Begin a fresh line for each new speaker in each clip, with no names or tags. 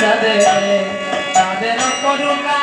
চাঁদে চাঁদের করুণা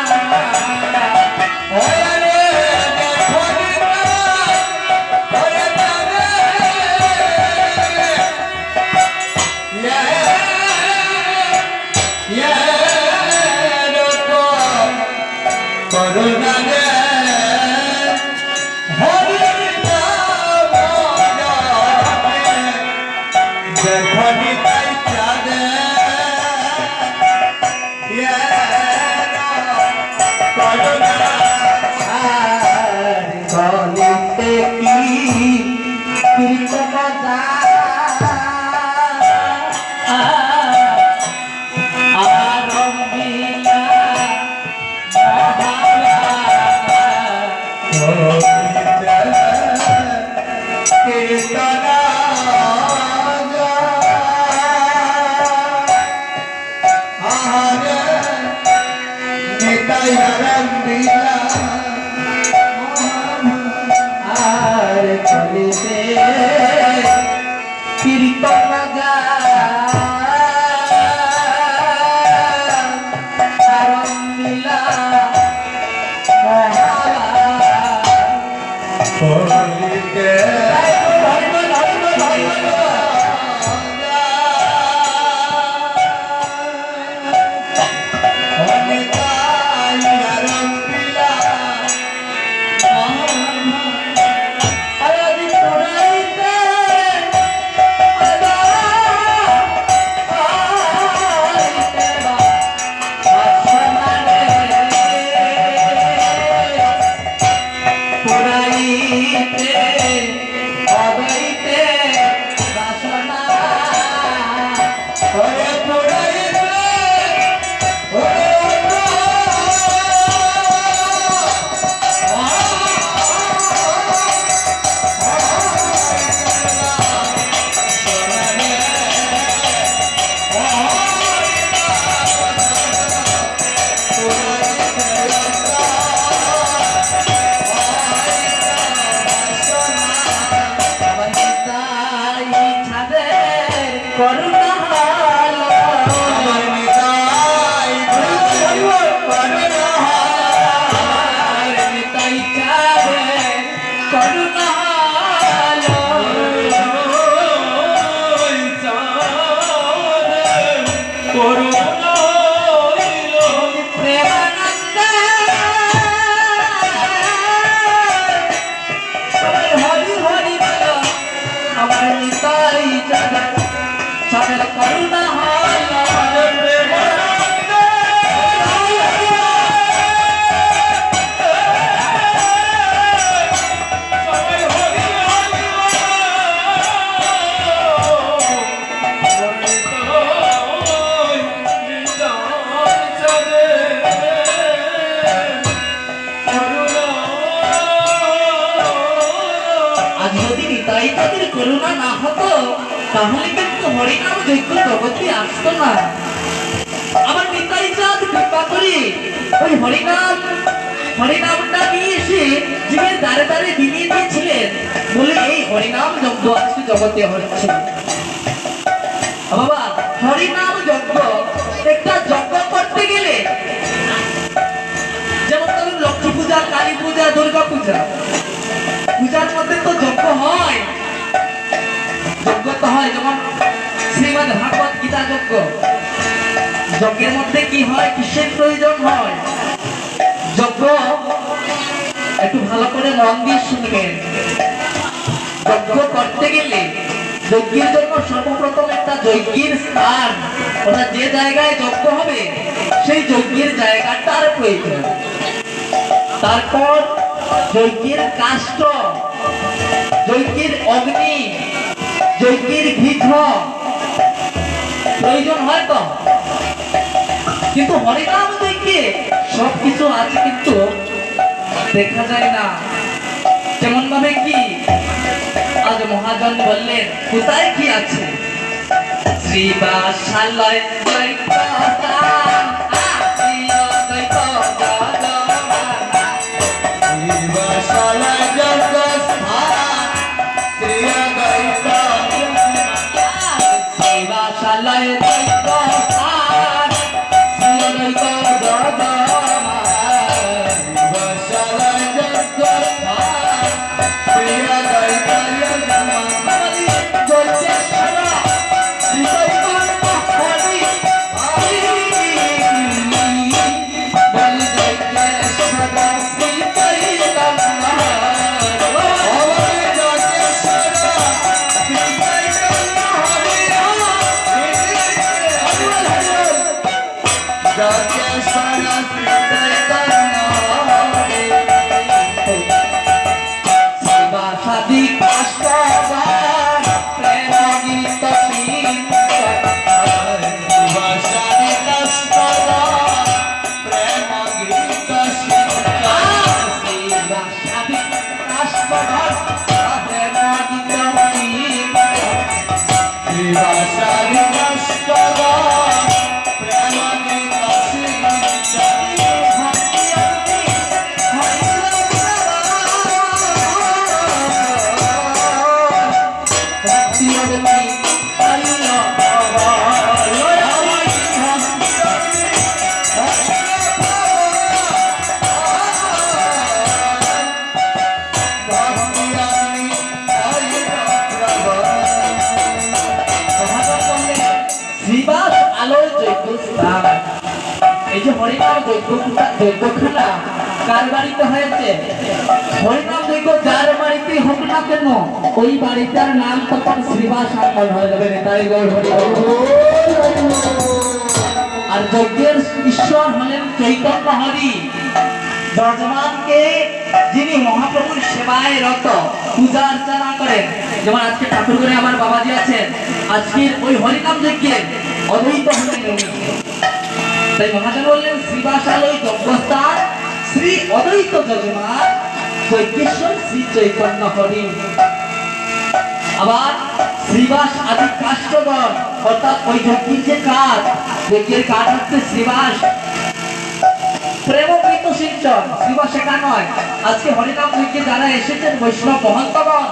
তাহলে কিন্তু হরিনাম যজ্ঞ জগতে আসতো না। আমার নিতাই চাঁদ কৃপা করে ওই হরিনামটা নিয়ে এসে জীবের দ্বারে দ্বারে বিলিয়ে দিয়েছিলেন বলে এই হরিনাম যজ্ঞ আজকে জগতে হচ্ছে। বাবা হরিনাম যজ্ঞ একটা যজ্ঞ করতে গেলে যেমন ধরুন লক্ষ্মী পূজা, কালী পূজা, দুর্গা পূজা, পূজার মধ্যে তো যজ্ঞ হয়। যজ্ঞ তো হয় যেমন শ্রীমদ ভাগবত গীতা যজ্ঞ। যজ্ঞের মধ্যে কি হয়, কিসের প্রয়োজন হয়? যজ্ঞ একটু ভালো করে মন দিয়ে শুনবেন। যজ্ঞ করতে গেলে যজ্ঞের জন্য সর্বপ্রথম একটা যজ্ঞের স্থান, ওটা যে জায়গায় যজ্ঞ হবে সেই যজ্ঞের জায়গাটার প্রয়োজন। তারপর যজ্ঞের কাষ্ঠ, যজ্ঞের অগ্নি, যজ্ঞের বীজ প্রয়োজন হয় তো। কিন্তু হরিনাম যজ্ঞে সবকিছু আছে কিন্তু দেখা যায় না। যেমন ভাবে কি আজ মহাজন বললেন কোথায় কি আছে, শ্রীবাসালয়
শিবাশালী নষ্টগণ প্রেমামৃত সিঞ্চয়ী ভক্তি অগ্নি ভক্তি অগ্নি হরিল
শ্রীবাস আলোর যজ্ঞ স্থান। এই যে হরিনাম যজ্ঞখানা কার বাড়িতে হয়েছে? হরিনাম যজ্ঞ যার বাড়িতে হোক না কেন ওই বাড়িটার নাম তখন শ্রীবাস আঙ্গন হয়ে যাবে। তাই গৌর হরি বল। আর যজ্ঞের ঈশ্বর হলেন চৈতন্য হরি। যজমানকে যিনি মহাপ্রভুর সেবায় রত পূজা অর্চনা করেন, যেমন আজকে ঠাকুর করে আমার বাবাজি আছেন, আজকের ওই হরিনাম যজ্ঞের অদ্বৈত হলেন উনি। তাই মহাজন বললেন শ্রীবাসালয় যজ্ঞস্থান শ্রী অদ্বৈত যজমান যজ্ঞেশ্বর শ্রী চৈতন্য হরি। আবার শ্রীবাস আদি কাষ্টগণ অর্থাৎ ওই যজ্ঞের যে কাঠ, যজ্ঞের কাঠ হচ্ছে শ্রীবাস প্রেমকৃত সিঞ্চন। শ্রীবাস একা নয়, আজকে হরিনাম যজ্ঞে যারা এসেছেন বৈষ্ণব মহন্তগণ